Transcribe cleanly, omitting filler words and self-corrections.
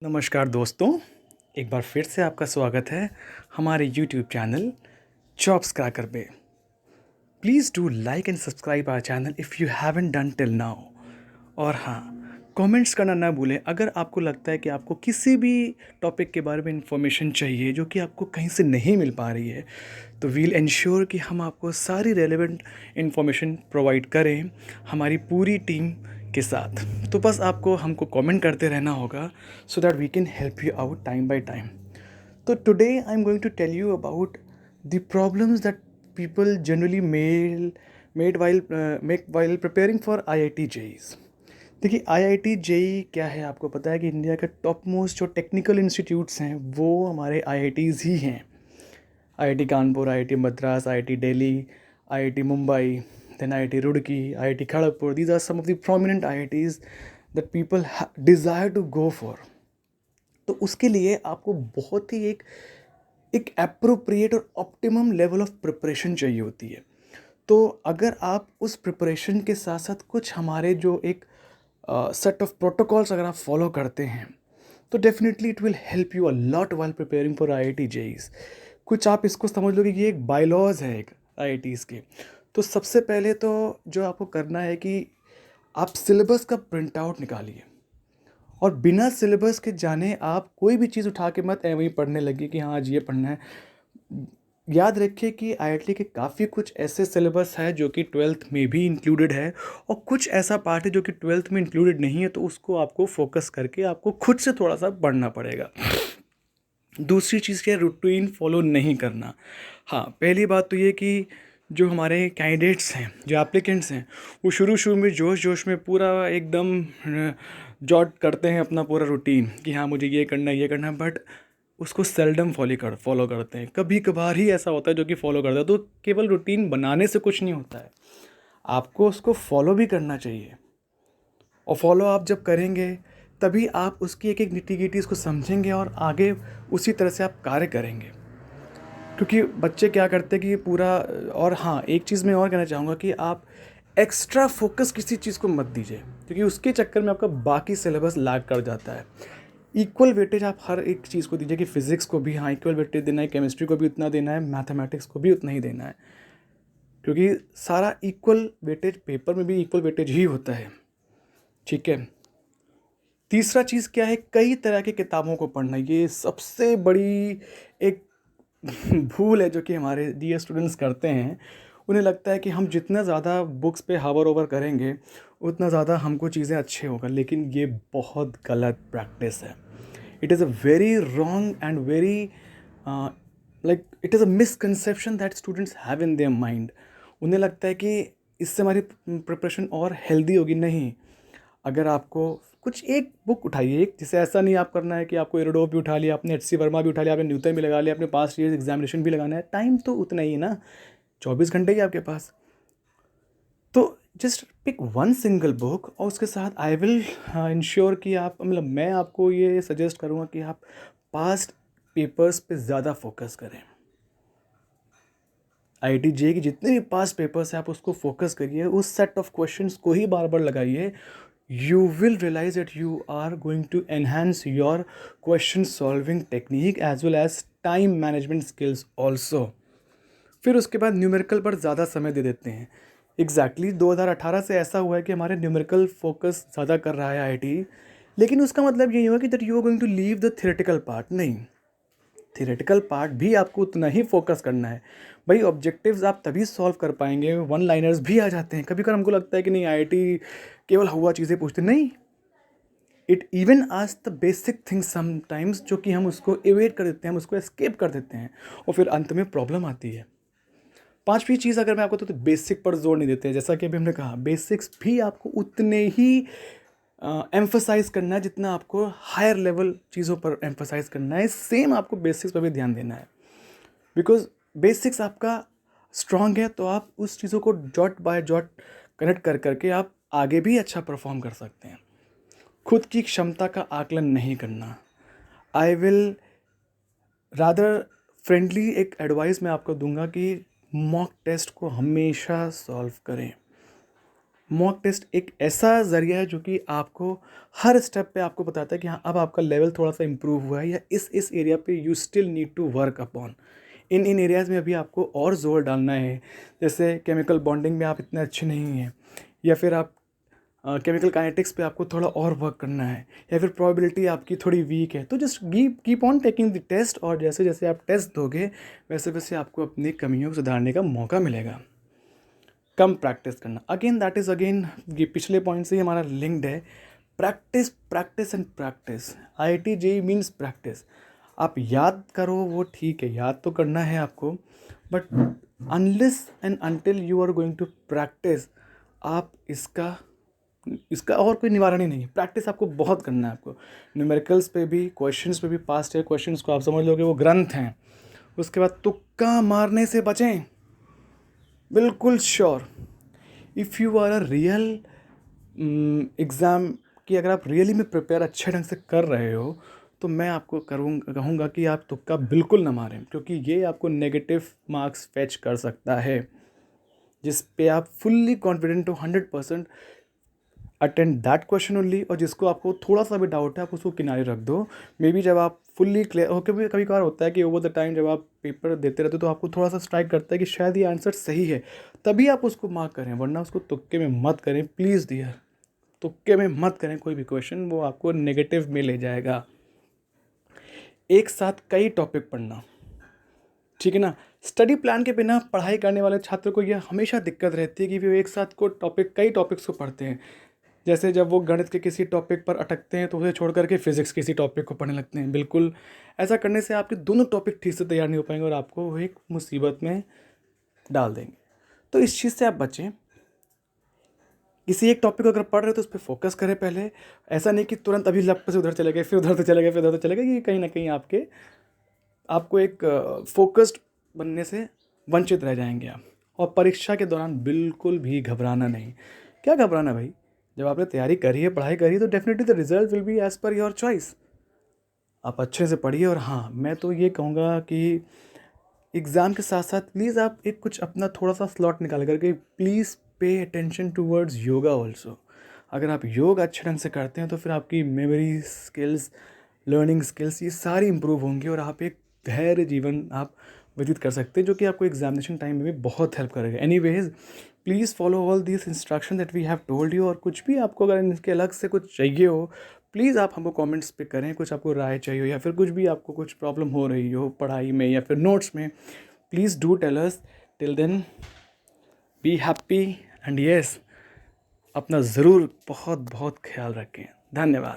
नमस्कार दोस्तों, एक बार फिर से आपका स्वागत है हमारे यूट्यूब चैनल जॉब्स क्रैकर पे। Please do like and subscribe our channel if you haven't done till now. और हाँ, कमेंट्स करना ना भूलें अगर आपको लगता है कि आपको किसी भी टॉपिक के बारे में इंफॉर्मेशन चाहिए जो कि आपको कहीं से नहीं मिल पा रही है, तो वील इंश्योर कि हम आपको सारी रेलेवेंट इंफॉर्मेशन प्रोवाइड करें हमारी पूरी टीम के साथ। तो बस आपको हमको कमेंट करते रहना होगा so that we can help you out time by time. तो today I am going to tell you about the problems that people generally made while preparing for IIT JEEs। देखिए IIT JEE क्या है, आपको पता है कि India के top most जो टेक्निकल इंस्टीट्यूट्स हैं वो हमारे IITs ही हैं। IIT Kanpur, IIT Madras, IIT Delhi, IIT Mumbai, then IIT Roorkee, IIT Kharagpur. These are some of the prominent IITs that people desire to go for। तो उसके लिए आपको बहुत ही एक एप्रोप्रिएट और ऑप्टिमम लेवल ऑफ प्रिपरेशन चाहिए होती है। तो अगर आप उस प्रिपरेशन के साथ साथ कुछ हमारे जो एक सेट ऑफ प्रोटोकॉल्स अगर आप फॉलो करते हैं तो definitely it will help you a lot while preparing for IIT JEEs। कुछ आप इसको समझ लो कि ये एक बायलॉज है एक IITs के। तो सबसे पहले तो जो आपको करना है कि आप सिलेबस का प्रिंट आउट निकालिए और बिना सिलेबस के जाने आप कोई भी चीज़ उठा के मत ऐਵੇਂ ही पढ़ने लगे कि हाँ आज ये पढ़ना है। याद रखिए कि IIT के काफ़ी कुछ ऐसे सिलेबस है जो कि 12th में भी इंक्लूडेड है और कुछ ऐसा पार्ट है जो कि 12th में इंक्लूडेड नहीं है, तो उसको आपको फोकस करके आपको खुद से थोड़ा सा पढ़ना पड़ेगा। दूसरी चीज़ क्या है, रूटीन फॉलो नहीं करना। हाँ, पहली बात तो ये कि जो हमारे कैंडिडेट्स हैं, जो एप्लीकेंट्स हैं, वो शुरू में जोश जोश में पूरा एकदम जॉट करते हैं अपना पूरा रूटीन कि हाँ मुझे ये करना है ये करना है, बट उसको सेल्डम फॉलो करते हैं। कभी कभार ही ऐसा होता है जो कि फॉलो करता है। तो केवल रूटीन बनाने से कुछ नहीं होता है, आपको उसको फॉलो भी करना चाहिए। और फॉलो आप जब करेंगे तभी आप उसकी एक एक निटी-गिटीज़ को समझेंगे और आगे उसी तरह से आप कार्य करेंगे। क्योंकि बच्चे क्या करते हैं कि पूरा। और हाँ, एक चीज़ मैं और कहना चाहूँगा कि आप एक्स्ट्रा फोकस किसी चीज़ को मत दीजिए, क्योंकि उसके चक्कर में आपका बाकी सिलेबस लैग कर जाता है। इक्वल वेटेज आप हर एक चीज़ को दीजिए कि फिज़िक्स को भी हाँ इक्वल वेटेज देना है, केमिस्ट्री को भी उतना देना है, मैथमेटिक्स को भी उतना ही देना है, क्योंकि सारा इक्वल वेटेज पेपर में भी इक्वल वेटेज ही होता है। ठीक है। तीसरा चीज़ क्या है, कई तरह की किताबों को पढ़ना। ये सबसे बड़ी एक भूल है जो कि हमारे डियर स्टूडेंट्स करते हैं। उन्हें लगता है कि हम जितना ज़्यादा बुक्स पे हावर ओवर करेंगे उतना ज़्यादा हमको चीज़ें अच्छे होगा, लेकिन ये बहुत गलत प्रैक्टिस है। It is a very wrong and very like it is a misconception that students have in their mind. उन्हें लगता है कि इससे हमारी प्रिपरेशन और हेल्दी होगी। नहीं, अगर आपको कुछ एक बुक उठाइए, एक जैसे ऐसा नहीं आप करना है कि आपको एरोडो भी उठा लिया, आपने HC वर्मा भी उठा लिया, आपने न्यूटन भी लगा लिया, आपने पास्ट ईयर एग्जामिनेशन भी लगाना है, टाइम तो उतना ही है ना, 24 घंटे ही आपके पास। तो just pick one single book और उसके साथ आई विल इंश्योर कि आप, मतलब मैं आपको ये सजेस्ट करूँगा कि आप पास्ट पेपर्स पे ज़्यादा फोकस करें। IIT JEE की जितने भी पास्ट पेपर्स हैं आप उसको फोकस करिए, उस सेट ऑफ क्वेश्चंस को ही बार बार लगाइए। You will realize that you are going to enhance your question solving technique as well as time management skills also। फिर उसके बाद न्यूमेरिकल पर ज़्यादा समय दे देते हैं। एग्जैक्टली 2018 से ऐसा हुआ है कि हमारे न्यूमेरिकल फोकस ज़्यादा कर रहा है IIT, लेकिन उसका मतलब यही हुआ कि that you are going to leave the theoretical part. नहीं, थियोरेटिकल पार्ट भी आपको उतना ही फोकस करना है। भाई ऑब्जेक्टिव्स आप तभी सॉल्व कर पाएंगे, वन लाइनर्स भी आ जाते हैं। कभी कभी हमको लगता है कि नहीं IIT केवल हुआ चीज़ें पूछते, नहीं, it even ask the basic things sometimes जो कि हम उसको एवेट कर देते हैं, हम उसको एस्केप कर देते हैं और फिर अंत में प्रॉब्लम आती है। पांचवी चीज़ अगर मैं आपको तो बेसिक पर जोर नहीं देते हैं, जैसा कि अभी हमने कहा बेसिक्स भी आपको उतने ही एम्फसाइज करना है जितना आपको हायर लेवल चीज़ों पर एम्फसाइज करना है। सेम आपको बेसिक्स पर भी ध्यान देना है, बिकॉज बेसिक्स आपका स्ट्रांग है तो आप उस चीज़ों को जॉट बाय जॉट कनेक्ट कर करके आप आगे भी अच्छा परफॉर्म कर सकते हैं। खुद की क्षमता का आकलन नहीं करना। आई विल रादर फ्रेंडली एक एडवाइस मैं आपको दूंगा कि मॉक टेस्ट को हमेशा सॉल्व करें। मॉक टेस्ट एक ऐसा ज़रिया है जो कि आपको हर स्टेप पे आपको बताता है कि हाँ, अब आपका लेवल थोड़ा सा इम्प्रूव हुआ है, या इस एरिया पे you still need to work upon. In areas में अभी आपको और ज़ोर डालना है। जैसे केमिकल बॉन्डिंग में आप इतने अच्छे नहीं हैं, या फिर आप केमिकल काइनेटिक्स पे आपको थोड़ा और वर्क करना है, या फिर प्रोबेबिलिटी आपकी थोड़ी वीक है। तो just keep on taking the test, और जैसे जैसे आप टेस्ट दोगे वैसे वैसे आपको अपनी कमियों को सुधारने का मौका मिलेगा। कम प्रैक्टिस करना, अगेन दैट इज़ अगेन ये पिछले पॉइंट से ही हमारा लिंक्ड है। Practice practice and practice. IIT JEE means practice. आप याद करो वो ठीक है, याद तो करना है आपको, but unless and until you are going to practice, आप इसका इसका और कोई निवारण ही नहीं है। प्रैक्टिस आपको बहुत करना है। आपको न्यूमेरिकल्स पे भी, क्वेश्चंस पे भी, पास्ट ईयर क्वेश्चंस को आप समझ लोगे वो ग्रंथ हैं। उसके बाद तुक्का मारने से बचें, बिल्कुल sure. If you are a real exam कि अगर आप रियली में प्रिपेयर अच्छे ढंग से कर रहे हो, तो मैं आपको कहूँगा कि आप तुक्का बिल्कुल ना मारें, क्योंकि ये आपको नेगेटिव मार्क्स फैच कर सकता है। जिस पे आप फुल्ली कॉन्फिडेंट हो 100% अटेंड दैट क्वेश्चन ओनली, और जिसको आपको थोड़ा सा भी डाउट है आप उसको किनारे रख दो। मे बी जब आप फुल्ली क्लियर हो, कभी कभी कभार होता है कि ओवर द टाइम जब आप पेपर देते रहते हो तो आपको थोड़ा सा स्ट्राइक करता है कि शायद ये आंसर सही है, तभी आप उसको मार्क करें, वरना उसको तुक्के में मत करें प्लीज़ डियर। तुक्के में मत करें कोई भी क्वेश्चन, वो आपको नेगेटिव में ले जाएगा। एक साथ कई टॉपिक पढ़ना, ठीक है ना। स्टडी प्लान के बिना पढ़ाई करने वाले छात्र को यह हमेशा दिक्कत रहती है कि वो एक साथ कई टॉपिक्स को पढ़ते हैं। जैसे जब वो गणित के किसी टॉपिक पर अटकते हैं तो उसे छोड़ करके फिजिक्स किसी टॉपिक को पढ़ने लगते हैं। बिल्कुल ऐसा करने से आपके दोनों टॉपिक ठीक से तैयार नहीं हो पाएंगे और आपको वो एक मुसीबत में डाल देंगे। तो इस चीज़ से आप बचें। किसी एक टॉपिक को अगर पढ़ रहे हो तो उस पर फोकस करें पहले। ऐसा नहीं कि तुरंत अभी लप से उधर चले गए, फिर उधर से चले गए, फिर उधर से चले गए, कि कहीं ना कहीं आपको एक फोकस्ड बनने से वंचित रह जाएंगे आप। और परीक्षा के दौरान बिल्कुल भी घबराना नहीं। क्या घबराना भाई, जब आपने तैयारी करी है, पढ़ाई करी है, तो definitely the result will be as per your choice. आप अच्छे से पढ़िए। और हाँ, मैं तो ये कहूँगा कि एग्ज़ाम के साथ साथ प्लीज़ आप एक कुछ अपना थोड़ा सा स्लॉट निकाल करके please pay attention towards yoga also. अगर आप योग अच्छे ढंग से करते हैं तो फिर आपकी मेमोरी स्किल्स, लर्निंग स्किल्स, ये सारी इंप्रूव होंगी और आप एक धैर्य जीवन आप व्यतीत कर सकते हैं, जो कि आपको एग्जामिनेशन टाइम में भी बहुत हेल्प करेगा। Anyways, please follow all this instruction that we have told you. और कुछ भी आपको अगर इनके अलग से कुछ चाहिए हो, प्लीज़ आप हमको कमेंट्स पे करें। कुछ आपको राय चाहिए हो या फिर कुछ भी आपको कुछ प्रॉब्लम हो रही हो पढ़ाई में या फिर नोट्स में, please do tell us. Till then, be happy and yes, अपना ज़रूर बहुत बहुत ख्याल रखें। धन्यवाद।